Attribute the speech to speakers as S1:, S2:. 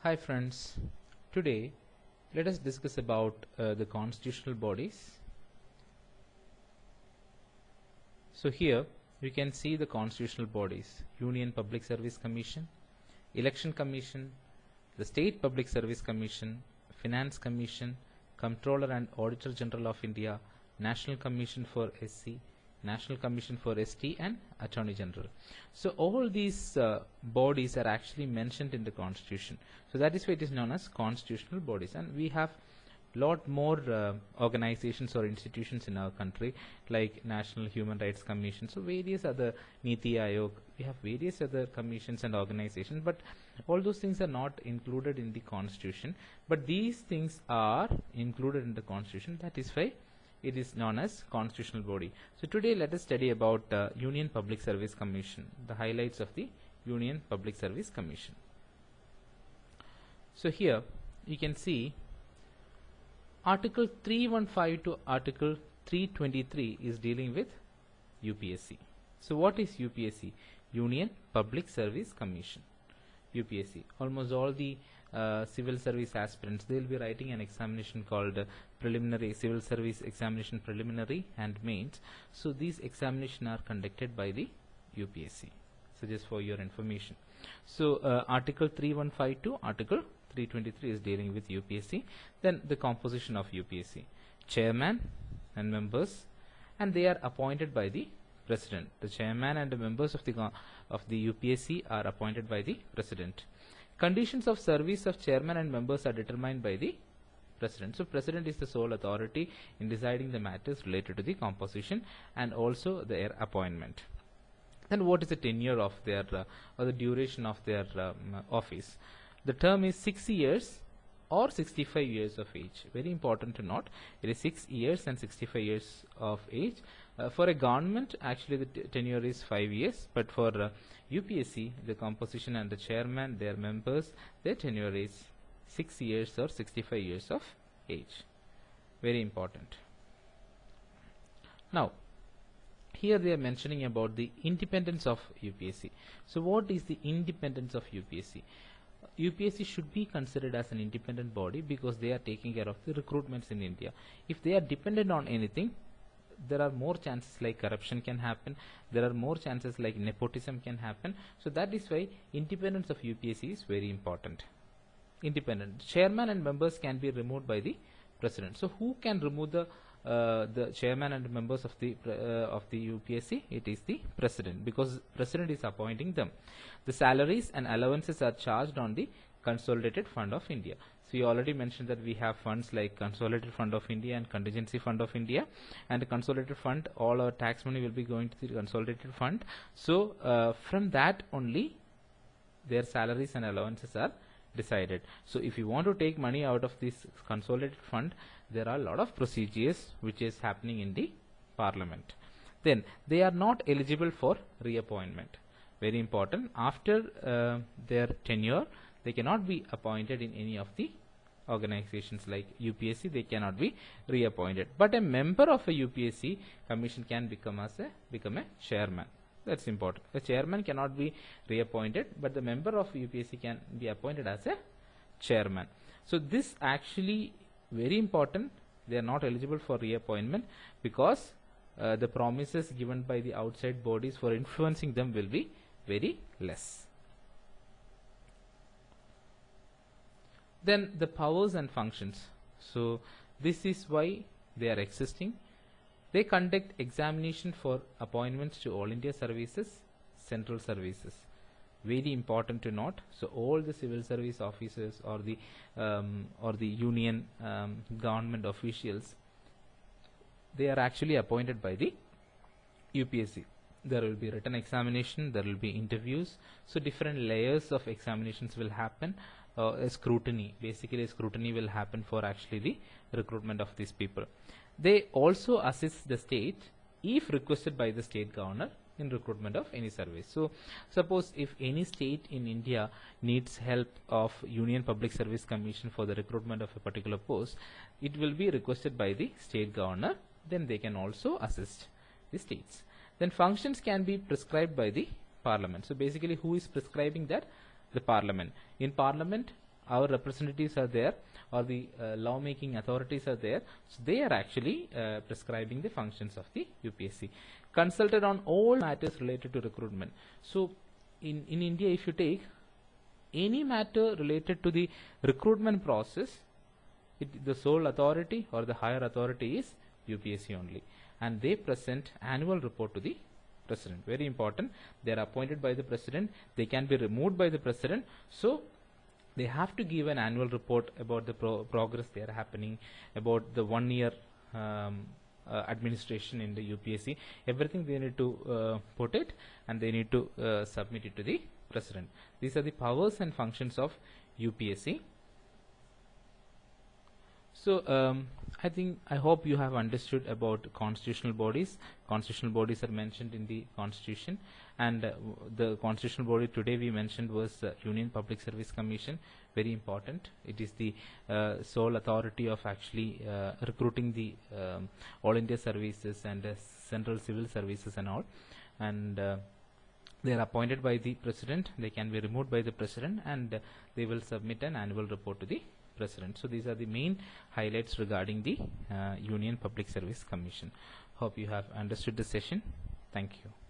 S1: Hi friends, today let us discuss about the constitutional bodies. So here you can see the constitutional bodies: Union Public Service Commission, Election Commission, the State Public Service Commission, Finance Commission, Comptroller and Auditor General of India, National Commission for SC, National Commission for ST, and Attorney General. So all these bodies are actually mentioned in the Constitution. So that is why it is known as constitutional bodies. And we have lot more organizations or institutions in our country, like National Human Rights Commission, so various other Niti Aayog. We have various other commissions and organizations, but all those things are not included in the Constitution. But these things are included in the Constitution. That is why it is known as constitutional body. So today let us study about Union Public Service Commission, the highlights of the Union Public Service Commission. So here you can see Article 315 to Article 323 is dealing with UPSC. So what is UPSC? Union Public Service Commission. UPSC. Almost all the civil service aspirants, they will be writing an examination called preliminary civil service examination preliminary and mains. So these examinations are conducted by the UPSC. So just for your information. So Article 315 to Article 323 is dealing with UPSC. Then the composition of UPSC: chairman and members, and they are appointed by the President. The chairman and the members of the UPSC are appointed by the President. Conditions of service of chairman and members are determined by the President. So President is the sole authority in deciding the matters related to the composition and also their appointment. Then what is the tenure of their or the duration of their office? The term is 6 years or 65 years of age. Very important to note. It is 6 years and 65 years of age. For a government, actually the tenure is 5 years, but for UPSC, the composition and the chairman, their members, their tenure is 6 years or 65 years of age. Very important. Now, here they are mentioning about the independence of UPSC. So what is the independence of UPSC? UPSC should be considered as an independent body because they are taking care of the recruitments in India. If they are dependent on anything, there are more chances like corruption can happen, there are more chances like nepotism can happen. So that is why independence of UPSC is very important. Independent. Chairman and members can be removed by the President. So who can remove the chairman and members of the UPSC? It is the President, because President is appointing them. The salaries and allowances are charged on the Consolidated Fund of India. So you already mentioned that we have funds like Consolidated Fund of India and Contingency Fund of India, and the Consolidated Fund, all our tax money will be going to the Consolidated Fund. So from that only their salaries and allowances are decided. So if you want to take money out of this Consolidated Fund, there are a lot of procedures which is happening in the Parliament. Then they are not eligible for reappointment. Very important. After their tenure, they cannot be appointed in any of the organizations like UPSC. They cannot be reappointed. But a member of a UPSC commission can become a chairman. That's important. The chairman cannot be reappointed, but the member of UPSC can be appointed as a chairman. So this actually very important. They are not eligible for reappointment because the promises given by the outside bodies for influencing them will be very less. Then the powers and functions. So this is why they are existing. They conduct examination for appointments to All India services, central services. Very important to note. So all the civil service officers or the union government officials, they are actually appointed by the UPSC. There will be written examination, there will be interviews. So different layers of examinations will happen. A scrutiny, basically a scrutiny will happen for actually the recruitment of these people. They also assist the state if requested by the state governor in recruitment of any service. So suppose if any state in India needs help of Union Public Service Commission for the recruitment of a particular post, it will be requested by the state governor. Then they can also assist the states. Then functions can be prescribed by the Parliament. So basically who is prescribing that? The Parliament. In Parliament, our representatives are there, or the law-making authorities are there, so they are actually prescribing the functions of the UPSC. Consulted on all matters related to recruitment. So in India, if you take any matter related to the recruitment process, the sole authority or the higher authority is UPSC only, and they present annual report to the president. Very important. They are appointed by the president. They can be removed by the president. So they have to give an annual report about the progress they are happening, about the 1 year administration in the UPSC. Everything they need to put it, and they need to submit it to the president. These are the powers and functions of UPSC. So I hope you have understood about constitutional bodies. Constitutional bodies are mentioned in the Constitution, and the constitutional body today we mentioned was Union Public Service Commission. Very important. It is the sole authority of actually recruiting the All India services and central civil services and all, and they are appointed by the president. They can be removed by the president, and they will submit an annual report to the president. So these are the main highlights regarding the Union Public Service Commission. Hope you have understood the session. Thank you.